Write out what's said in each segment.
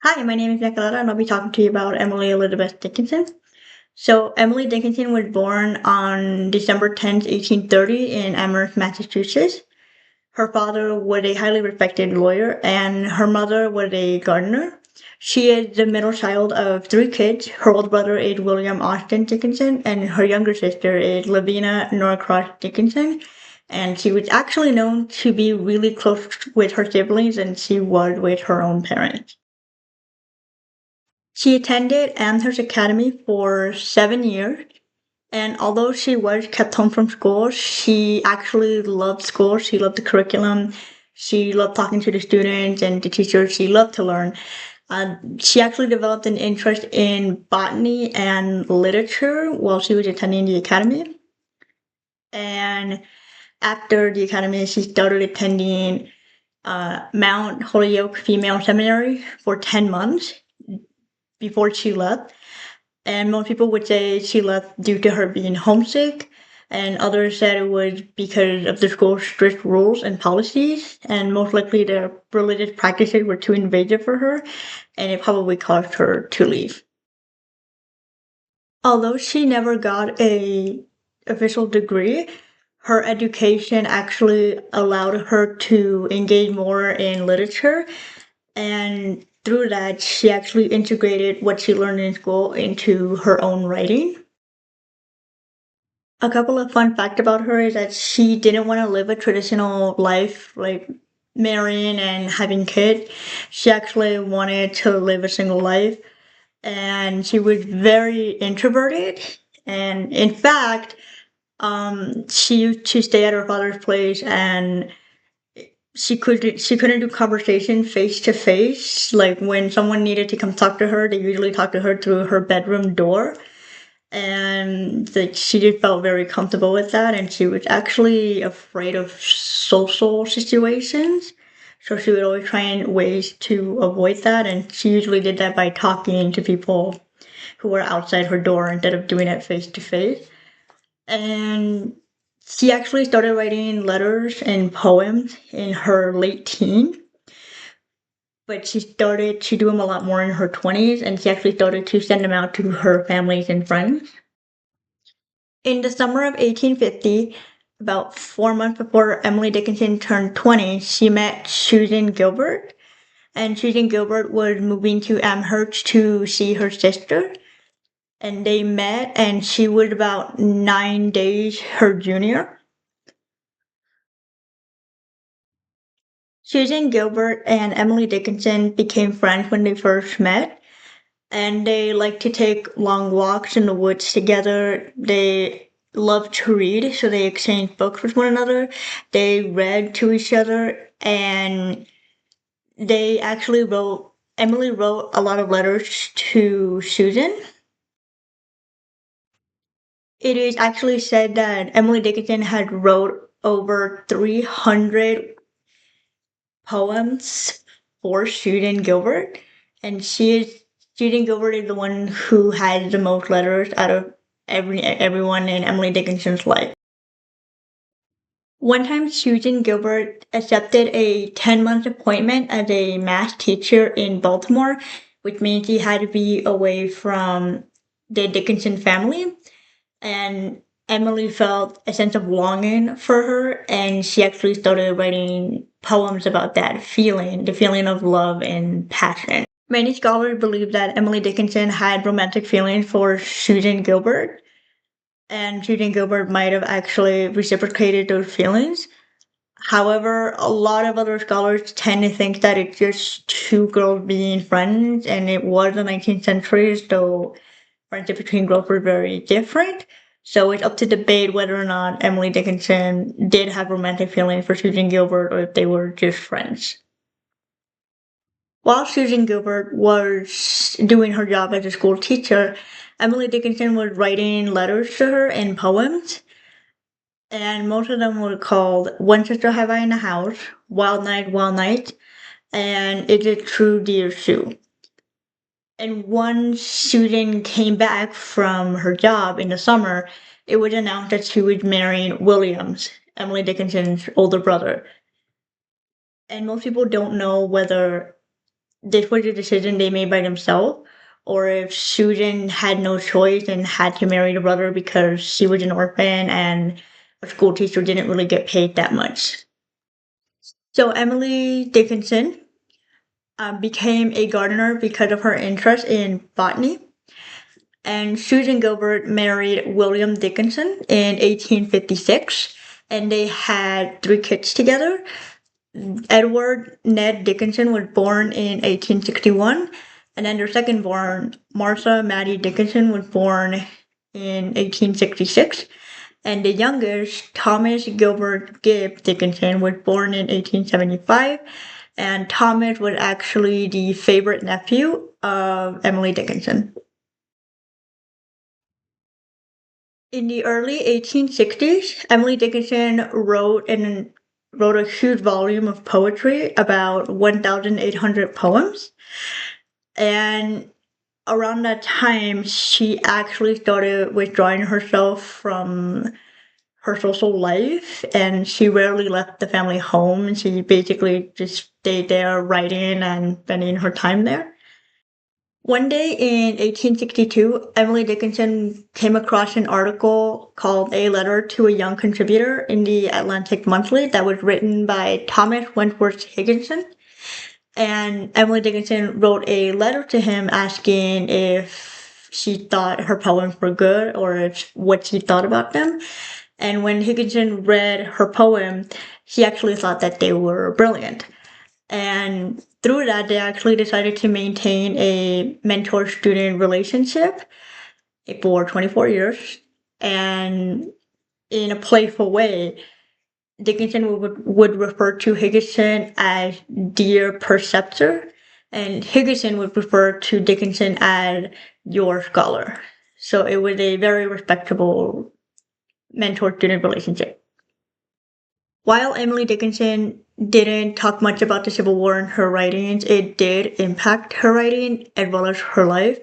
Hi, my name is Nicoletta, and I'll be talking to you about Emily Elizabeth Dickinson. So, Emily Dickinson was born on December 10th, 1830, in Amherst, Massachusetts. Her father was a highly respected lawyer, and her mother was a gardener. She is the middle child of three kids. Her older brother is William Austin Dickinson, and her younger sister is Lavina Norcross Dickinson. And she was actually known to be really close with her siblings, and she was with her own parents. She attended Amherst Academy for 7 years, and although she was kept home from school, she actually loved school. She loved the curriculum. She loved talking to the students and the teachers. She loved to learn. She actually developed an interest in botany and literature while she was attending the academy. And after the academy, she started attending Mount Holyoke Female Seminary for 10 months before she left. And most people would say she left due to her being homesick, and others said it was because of the school's strict rules and policies, and most likely their religious practices were too invasive for her, and it probably caused her to leave. Although she never got a official degree, her education actually allowed her to engage more in literature, and through that, she actually integrated what she learned in school into her own writing. A couple of fun facts about her is that she didn't want to live a traditional life, like marrying and having kids. She actually wanted to live a single life, and she was very introverted. And in fact, she used to stay at her father's place, and she couldn't do conversation face to face. Like when someone needed to come talk to her, they usually talk to her through her bedroom door, and like she just felt very comfortable with that, and she was actually afraid of social situations, so she would always find ways to avoid that, and she usually did that by talking to people who were outside her door instead of doing it face to face. And she actually started writing letters and poems in her late teens, but she started to do them a lot more in her 20s, and she actually started to send them out to her families and friends. In the summer of 1850, about 4 months before Emily Dickinson turned 20, she met Susan Gilbert, and Susan Gilbert was moving to Amherst to see her sister. And they met, and she was about 9 days her junior. Susan Gilbert and Emily Dickinson became friends when they first met, and they like to take long walks in the woods together. They love to read, so they exchanged books with one another. They read to each other, and they actually Emily wrote a lot of letters to Susan. It is actually said that Emily Dickinson had wrote over 300 poems for Susan Gilbert, and Susan Gilbert is the one who has the most letters out of everyone in Emily Dickinson's life. One time, Susan Gilbert accepted a 10-month appointment as a math teacher in Baltimore, which means he had to be away from the Dickinson family. And Emily felt a sense of longing for her, and she actually started writing poems about that feeling, the feeling of love and passion. Many scholars believe that Emily Dickinson had romantic feelings for Susan Gilbert, and Susan Gilbert might have actually reciprocated those feelings. However, a lot of other scholars tend to think that it's just two girls being friends, and it was the 19th century, so friendship between girls were very different. So it's up to debate whether or not Emily Dickinson did have romantic feelings for Susan Gilbert or if they were just friends. While Susan Gilbert was doing her job as a school teacher, Emily Dickinson was writing letters to her in poems, and most of them were called One Sister Have I in the House, Wild Night, and Is It True, Dear Sue? And once Susan came back from her job in the summer, it was announced that she was marrying Williams, Emily Dickinson's older brother. And most people don't know whether this was a decision they made by themselves, or if Susan had no choice and had to marry the brother because she was an orphan and a school teacher didn't really get paid that much. So Emily Dickinson became a gardener because of her interest in botany. And Susan Gilbert married William Dickinson in 1856, and they had three kids together. Edward Ned Dickinson was born in 1861, and then their second born, Martha Maddie Dickinson, was born in 1866. And the youngest, Thomas Gilbert Gibb Dickinson, was born in 1875. And Thomas was actually the favorite nephew of Emily Dickinson. In the early 1860s, Emily Dickinson wrote a huge volume of poetry, about 1,800 poems. And around that time, she actually started withdrawing herself from her social life, and she rarely left the family home. She basically just stayed there writing and spending her time there. One day in 1862, Emily Dickinson came across an article called A Letter to a Young Contributor in the Atlantic Monthly that was written by Thomas Wentworth Higginson. And Emily Dickinson wrote a letter to him asking if she thought her poems were good or what she thought about them. And when Higginson read her poem, she actually thought that they were brilliant. And through that, they actually decided to maintain a mentor student relationship for 24 years. And in a playful way, Dickinson would refer to Higginson as Dear Preceptor, and Higginson would refer to Dickinson as Your Scholar. So it was a very respectable mentor student relationship. While Emily Dickinson didn't talk much about the Civil War in her writings, it did impact her writing as well as her life,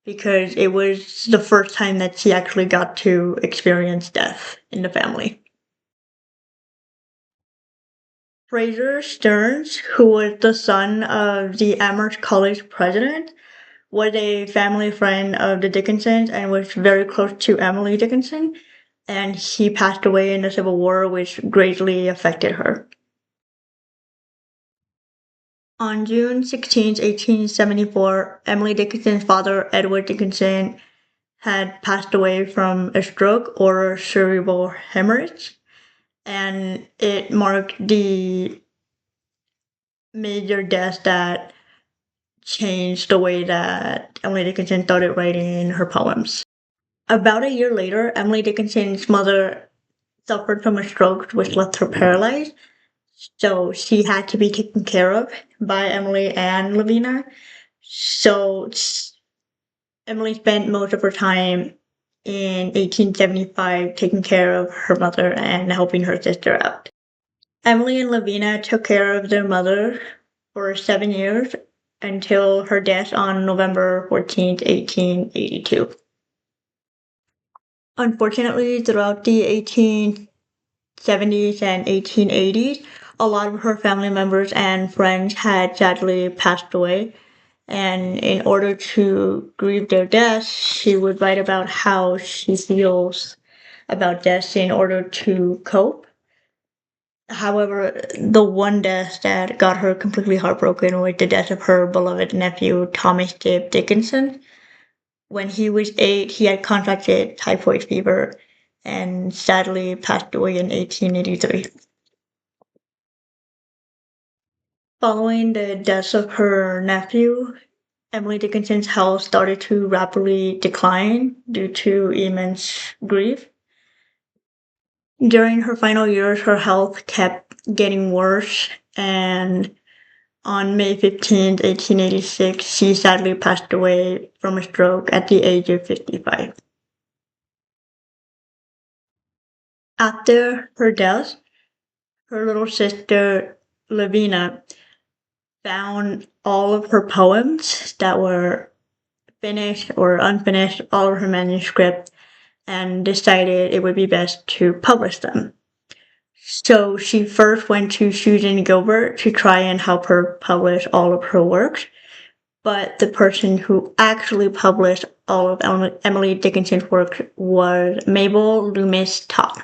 because it was the first time that she actually got to experience death in the family. Fraser Stearns, who was the son of the Amherst College president, was a family friend of the Dickinsons and was very close to Emily Dickinson, and he passed away in the Civil War, which greatly affected her. On June 16, 1874, Emily Dickinson's father, Edward Dickinson, had passed away from a stroke or cerebral hemorrhage, and it marked the major death that changed the way that Emily Dickinson started writing her poems. About a year later, Emily Dickinson's mother suffered from a stroke which left her paralyzed, so she had to be taken care of by Emily and Lavina. So Emily spent most of her time in 1875 taking care of her mother and helping her sister out. Emily and Lavina took care of their mother for 7 years until her death on November 14th, 1882. Unfortunately, throughout the 1870s and 1880s, a lot of her family members and friends had sadly passed away. And in order to grieve their deaths, she would write about how she feels about death in order to cope. However, the one death that got her completely heartbroken was the death of her beloved nephew, Thomas Gibb Dickinson. When he was 8, he had contracted typhoid fever and sadly passed away in 1883. Following the death of her nephew, Emily Dickinson's health started to rapidly decline due to immense grief. During her final years, her health kept getting worse, and on May 15th, 1886, she sadly passed away from a stroke at the age of 55. After her death, her little sister, Lavina, found all of her poems that were finished or unfinished, all of her manuscript, and decided it would be best to publish them. So she first went to Susan Gilbert to try and help her publish all of her works. But the person who actually published all of Emily Dickinson's work was Mabel Loomis Todd.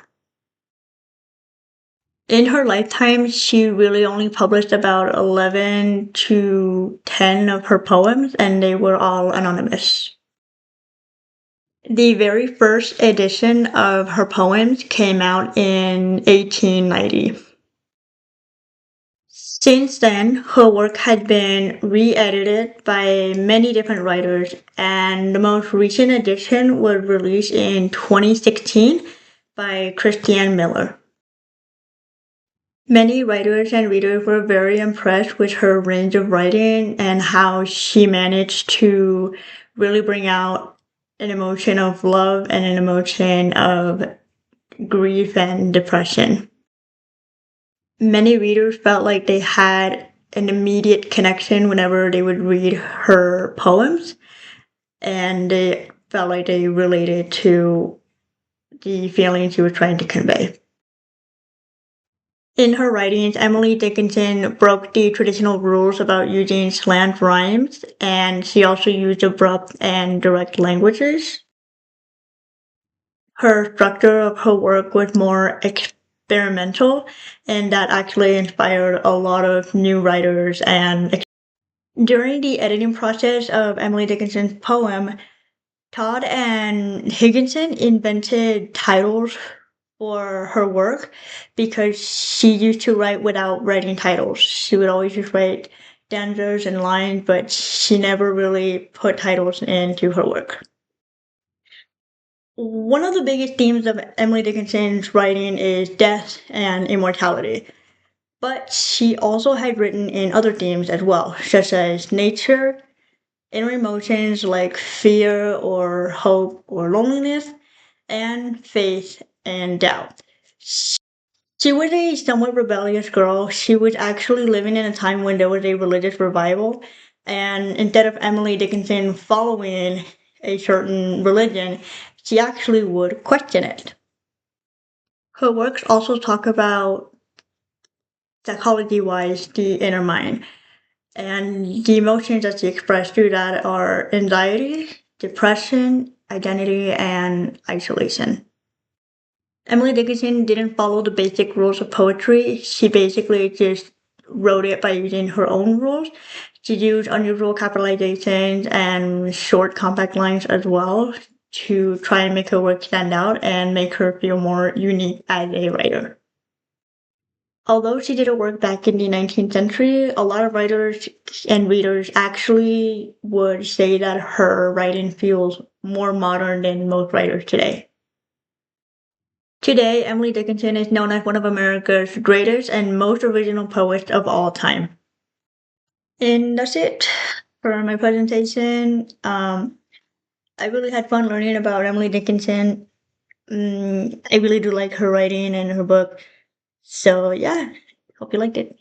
In her lifetime, she really only published about 11 to 10 of her poems, and they were all anonymous. The very first edition of her poems came out in 1890. Since then, her work had been re-edited by many different writers, and the most recent edition was released in 2016 by Christiane Miller. Many writers and readers were very impressed with her range of writing and how she managed to really bring out an emotion of love and an emotion of grief and depression. Many readers felt like they had an immediate connection whenever they would read her poems, and they felt like they related to the feelings she was trying to convey. In her writings, Emily Dickinson broke the traditional rules about using slant rhymes, and she also used abrupt and direct languages. Her structure of her work was more experimental, and that actually inspired a lot of new writers. And during the editing process of Emily Dickinson's poem, Todd and Higginson invented titles for her work because she used to write without writing titles. She would always just write stanzas and lines, but she never really put titles into her work. One of the biggest themes of Emily Dickinson's writing is death and immortality, but she also had written in other themes as well, such as nature, inner emotions like fear or hope or loneliness, and faith and doubt. She was a somewhat rebellious girl. She was actually living in a time when there was a religious revival, and instead of Emily Dickinson following a certain religion, she actually would question it. Her works also talk about, psychology wise, the inner mind. And the emotions that she expressed through that are anxiety, depression, identity, and isolation. Emily Dickinson didn't follow the basic rules of poetry. She basically just wrote it by using her own rules. She used unusual capitalizations and short, compact lines as well to try and make her work stand out and make her feel more unique as a writer. Although she did her work back in the 19th century, a lot of writers and readers actually would say that her writing feels more modern than most writers today. Today, Emily Dickinson is known as one of America's greatest and most original poets of all time. And that's it for my presentation. I really had fun learning about Emily Dickinson. I really do like her writing and her book. So yeah, hope you liked it.